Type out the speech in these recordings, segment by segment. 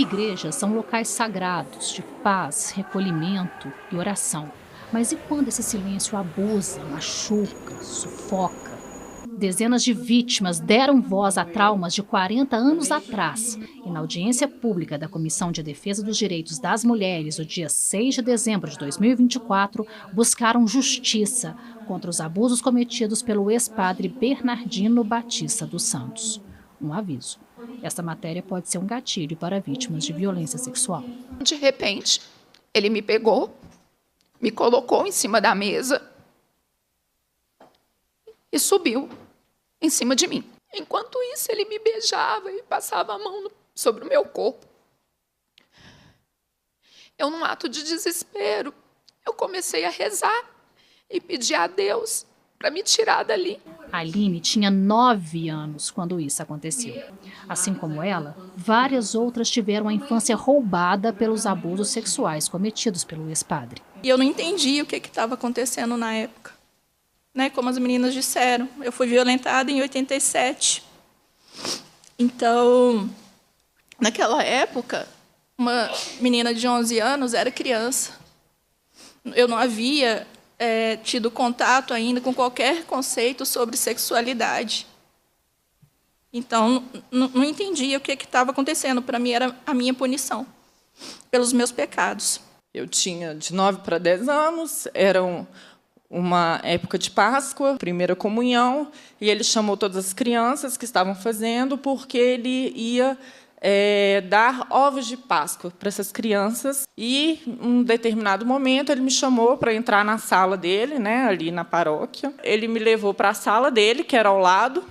Igrejas são locais sagrados de paz, recolhimento e oração. Mas e quando esse silêncio abusa, machuca, sufoca? Dezenas de vítimas deram voz a traumas de 40 anos atrás. E na audiência pública da Comissão de Defesa dos Direitos das Mulheres, no dia 6 de dezembro de 2024, buscaram justiça contra os abusos cometidos pelo ex-padre Bernardino Batista dos Santos. Um aviso: esta matéria pode ser um gatilho para vítimas de violência sexual. De repente, ele me pegou, me colocou em cima da mesa e subiu em cima de mim. Enquanto isso, ele me beijava e passava a mão sobre o meu corpo. Eu, num ato de desespero, eu comecei a rezar e pedir a Deus para me tirar dali. Aline tinha 9 anos quando isso aconteceu. Assim como ela, várias outras tiveram a infância roubada pelos abusos sexuais cometidos pelo ex-padre. E eu não entendia o que estava acontecendo na época. Como as meninas disseram, eu fui violentada em 87. Então, naquela época, uma menina de 11 anos era criança. Eu não havia tido contato ainda com qualquer conceito sobre sexualidade. Então, não entendia o que estava acontecendo. Para mim, era a minha punição pelos meus pecados. Eu tinha de 9 para 10 anos, eram uma época de Páscoa, primeira comunhão, e ele chamou todas as crianças que estavam fazendo, porque ele ia dar ovos de Páscoa para essas crianças. E, em um determinado momento, ele me chamou para entrar na sala dele, ali na paróquia. Ele me levou para a sala dele, que era ao lado.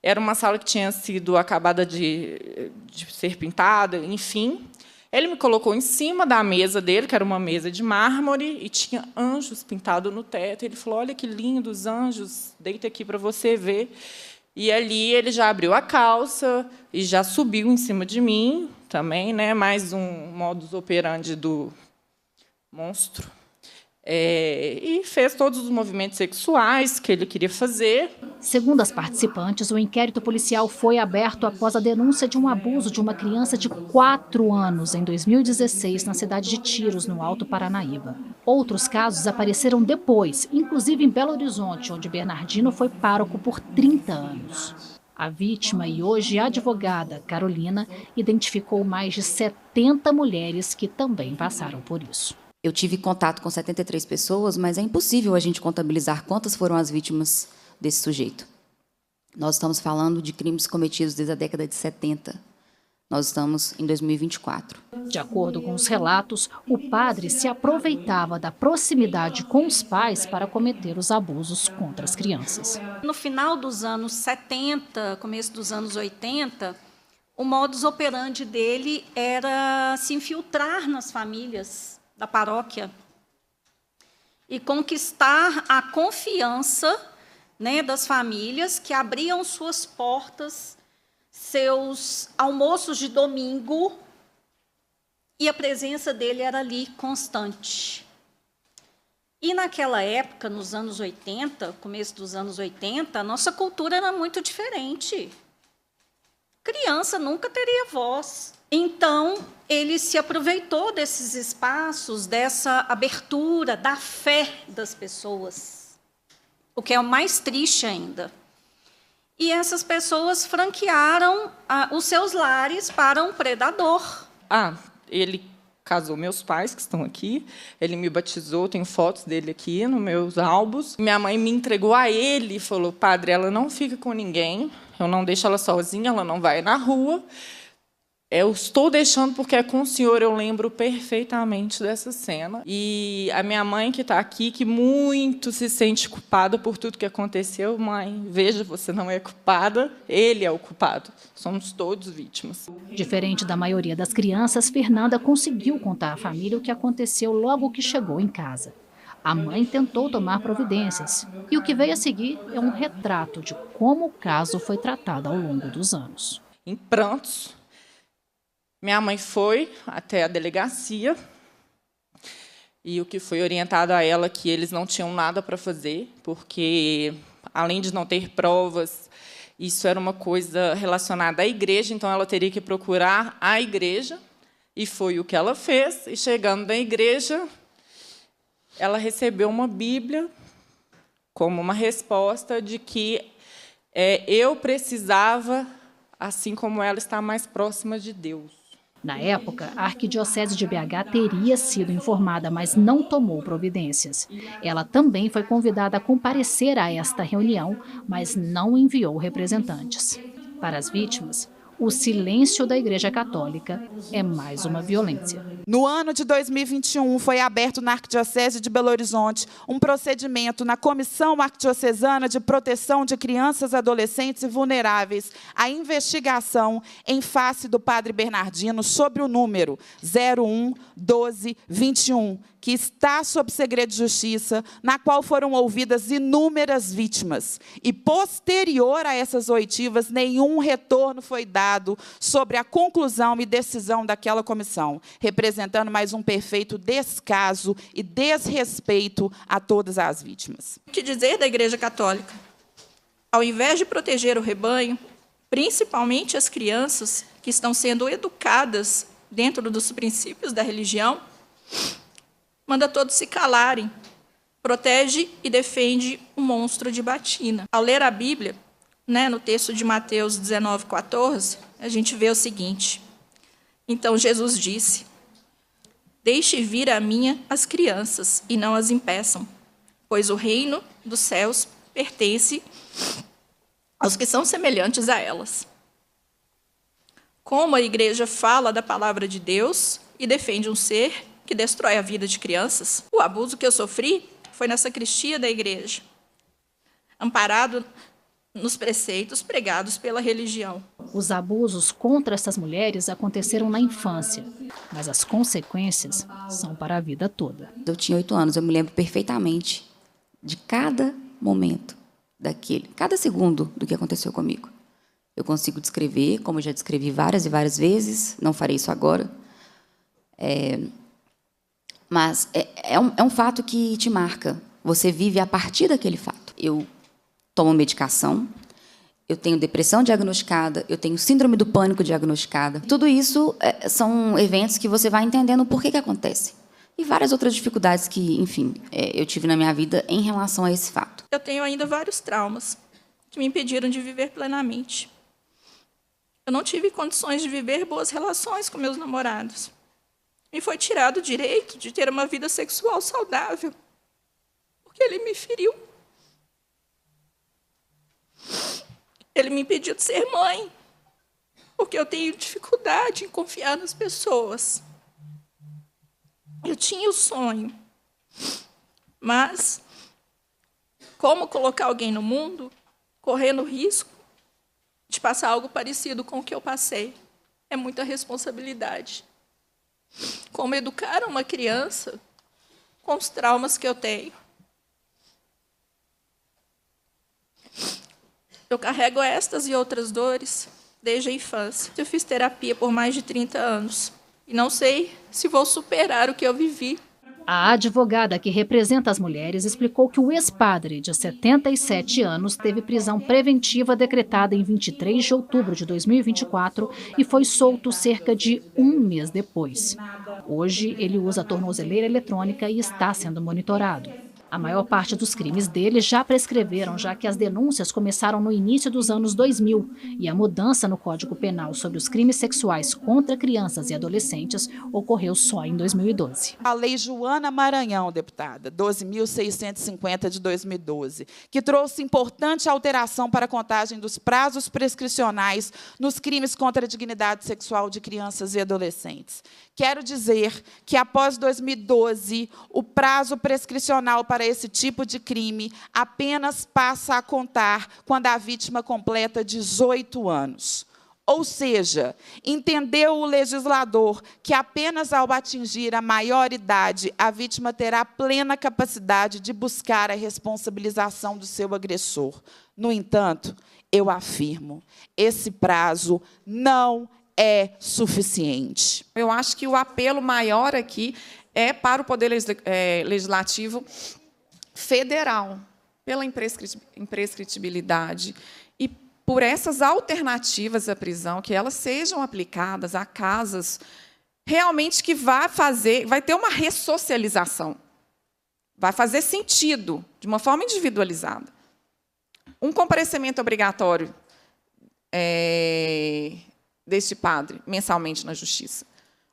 Era uma sala que tinha sido acabada de ser pintada, enfim. Ele me colocou em cima da mesa dele, que era uma mesa de mármore, e tinha anjos pintados no teto. Ele falou: olha que lindos anjos, deita aqui para você ver. E ali ele já abriu a calça e já subiu em cima de mim também, mais um modus operandi do monstro. E fez todos os movimentos sexuais que ele queria fazer. Segundo as participantes, o inquérito policial foi aberto após a denúncia de um abuso de uma criança de 4 anos em 2016 na cidade de Tiros, no Alto Paranaíba. Outros casos apareceram depois, inclusive em Belo Horizonte, onde Bernardino foi pároco por 30 anos. A vítima e hoje advogada, Carolina, identificou mais de 70 mulheres que também passaram por isso. Eu tive contato com 73 pessoas, mas é impossível a gente contabilizar quantas foram as vítimas desse sujeito. Nós estamos falando de crimes cometidos desde a década de 70. Nós estamos em 2024. De acordo com os relatos, o padre se aproveitava da proximidade com os pais para cometer os abusos contra as crianças. No final dos anos 70, começo dos anos 80, o modus operandi dele era se infiltrar nas famílias da paróquia e conquistar a confiança das famílias que abriam suas portas, seus almoços de domingo, e a presença dele era ali constante. E naquela época, nos anos 80, começo dos anos 80, a nossa cultura era muito diferente. Criança nunca teria voz. Então, ele se aproveitou desses espaços, dessa abertura, da fé das pessoas, o que é o mais triste ainda. E essas pessoas franquearam os seus lares para um predador. Ele casou meus pais, que estão aqui, ele me batizou, tenho fotos dele aqui nos meus álbuns. Minha mãe me entregou a ele e falou: padre, ela não fica com ninguém, eu não deixo ela sozinha, ela não vai na rua. Eu estou deixando porque é com o senhor. Eu lembro perfeitamente dessa cena. E a minha mãe, que está aqui, que muito se sente culpada por tudo que aconteceu. Mãe, veja, você não é culpada, ele é o culpado. Somos todos vítimas. Diferente da maioria das crianças, Fernanda conseguiu contar à família o que aconteceu logo que chegou em casa. A mãe tentou tomar providências. E o que veio a seguir é um retrato de como o caso foi tratado ao longo dos anos. Em prantos, minha mãe foi até a delegacia e o que foi orientado a ela que eles não tinham nada para fazer, porque, além de não ter provas, isso era uma coisa relacionada à igreja, então ela teria que procurar a igreja E foi o que ela fez. E, chegando na igreja, ela recebeu uma Bíblia como uma resposta de que eu precisava, assim como ela, estar mais próxima de Deus. Na época, a Arquidiocese de BH teria sido informada, mas não tomou providências. Ela também foi convidada a comparecer a esta reunião, mas não enviou representantes. Para as vítimas, o silêncio da Igreja Católica é mais uma violência. No ano de 2021, foi aberto na Arquidiocese de Belo Horizonte um procedimento na Comissão Arquidiocesana de Proteção de Crianças, Adolescentes e Vulneráveis, a investigação em face do padre Bernardino sobre o número 01-12-21, que está sob segredo de justiça, na qual foram ouvidas inúmeras vítimas. E, posterior a essas oitivas, nenhum retorno foi dado sobre a conclusão e decisão daquela comissão, representando mais um perfeito descaso e desrespeito a todas as vítimas. O que dizer da Igreja Católica? Ao invés de proteger o rebanho, principalmente as crianças que estão sendo educadas dentro dos princípios da religião, manda todos se calarem, protege e defende o monstro de batina. Ao ler a Bíblia, no texto de Mateus 19:14, a gente vê o seguinte: então Jesus disse: deixe vir a mim as crianças e não as impeçam, pois o reino dos céus pertence aos que são semelhantes a elas. Como a igreja fala da palavra de Deus e defende um ser que destrói a vida de crianças? O abuso que eu sofri foi na sacristia da igreja, amparado nos preceitos pregados pela religião. Os abusos contra essas mulheres aconteceram na infância, mas as consequências são para a vida toda. Eu tinha 8 anos, eu me lembro perfeitamente de cada momento daquele, cada segundo do que aconteceu comigo. Eu consigo descrever, como eu já descrevi várias e várias vezes, não farei isso agora. Mas é um fato que te marca. Você vive a partir daquele fato. Eu tomo medicação, eu tenho depressão diagnosticada, eu tenho síndrome do pânico diagnosticada. Tudo isso são eventos que você vai entendendo por que acontece. E várias outras dificuldades que, enfim, eu tive na minha vida em relação a esse fato. Eu tenho ainda vários traumas que me impediram de viver plenamente. Eu não tive condições de viver boas relações com meus namorados. Me foi tirado o direito de ter uma vida sexual saudável, porque ele me feriu. Ele me impediu de ser mãe, porque eu tenho dificuldade em confiar nas pessoas. Eu tinha o sonho, mas como colocar alguém no mundo correndo risco de passar algo parecido com o que eu passei? É muita responsabilidade. Como educar uma criança com os traumas que eu tenho? Eu carrego estas e outras dores desde a infância. Eu fiz terapia por mais de 30 anos e não sei se vou superar o que eu vivi. A advogada que representa as mulheres explicou que o ex-padre, de 77 anos, teve prisão preventiva decretada em 23 de outubro de 2024 e foi solto cerca de um mês depois. Hoje, ele usa a tornozeleira eletrônica e está sendo monitorado. A maior parte dos crimes dele já prescreveram, já que as denúncias começaram no início dos anos 2000 e a mudança no Código Penal sobre os crimes sexuais contra crianças e adolescentes ocorreu só em 2012. A Lei Joana Maranhão, deputada, 12.650 de 2012, que trouxe importante alteração para a contagem dos prazos prescricionais nos crimes contra a dignidade sexual de crianças e adolescentes. Quero dizer que, após 2012, o prazo prescricional para esse tipo de crime apenas passa a contar quando a vítima completa 18 anos. Ou seja, entendeu o legislador que apenas ao atingir a maioridade, a vítima terá plena capacidade de buscar a responsabilização do seu agressor. No entanto, eu afirmo, esse prazo não é suficiente. Eu acho que o apelo maior aqui é para o Poder Legislativo Federal, pela imprescritibilidade e por essas alternativas à prisão, que elas sejam aplicadas a casos realmente que vai ter uma ressocialização. Vai fazer sentido, de uma forma individualizada. Um comparecimento obrigatório deste padre, mensalmente na justiça.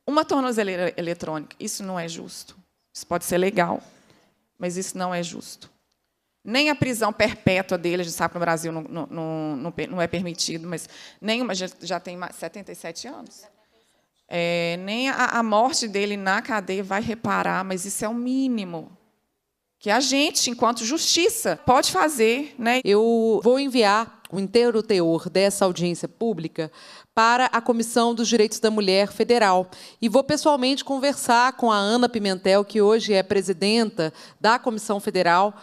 Uma tornozeleira eletrônica, isso não é justo. Isso pode ser legal, mas isso não é justo. Nem a prisão perpétua dele, a gente sabe que no Brasil não é permitido, mas nenhuma, já tem 77 anos. Nem a morte dele na cadeia vai reparar, mas isso é o mínimo que a gente, enquanto justiça, pode fazer, né? Eu vou enviar o inteiro teor dessa audiência pública para a Comissão dos Direitos da Mulher Federal. E vou pessoalmente conversar com a Ana Pimentel, que hoje é presidenta da Comissão Federal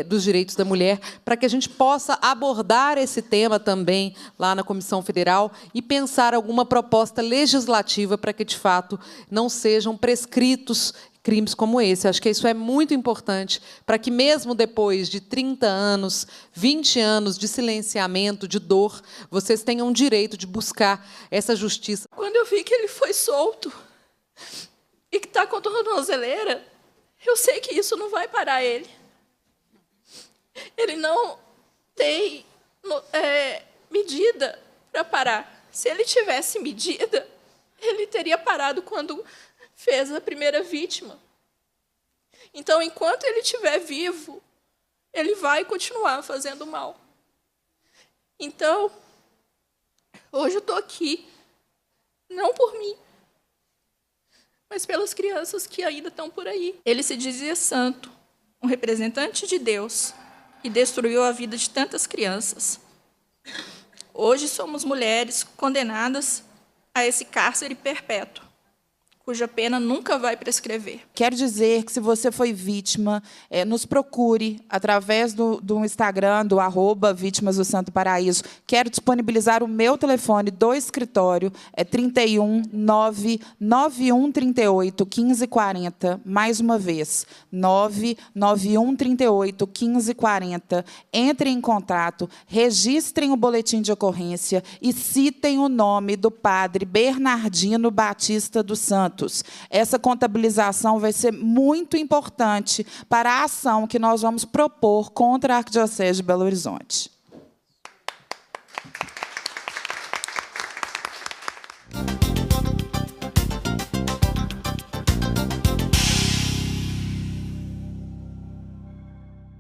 dos Direitos da Mulher, para que a gente possa abordar esse tema também lá na Comissão Federal e pensar alguma proposta legislativa para que, de fato, não sejam prescritos crimes como esse. Acho que isso é muito importante para que, mesmo depois de 30 anos, 20 anos de silenciamento, de dor, vocês tenham o direito de buscar essa justiça. Quando eu vi que ele foi solto e que está com tornozeleira, eu sei que isso não vai parar ele. Ele não tem medida para parar. Se ele tivesse medida, ele teria parado quando fez a primeira vítima. Então, enquanto ele estiver vivo, ele vai continuar fazendo mal. Então, hoje eu estou aqui, não por mim, mas pelas crianças que ainda estão por aí. Ele se dizia santo, um representante de Deus, e destruiu a vida de tantas crianças. Hoje somos mulheres condenadas a esse cárcere perpétuo, cuja pena nunca vai prescrever. Quero dizer que, se você foi vítima, nos procure através do Instagram, do @Vítimas do Santo Paraíso. Quero disponibilizar o meu telefone do escritório, 31 991 38 15 40. Mais uma vez, 991 38 15 40. Entrem em contato, registrem o boletim de ocorrência e citem o nome do padre Bernardino Batista dos Santos. Essa contabilização vai ser muito importante para a ação que nós vamos propor contra a Arquidiocese de Belo Horizonte.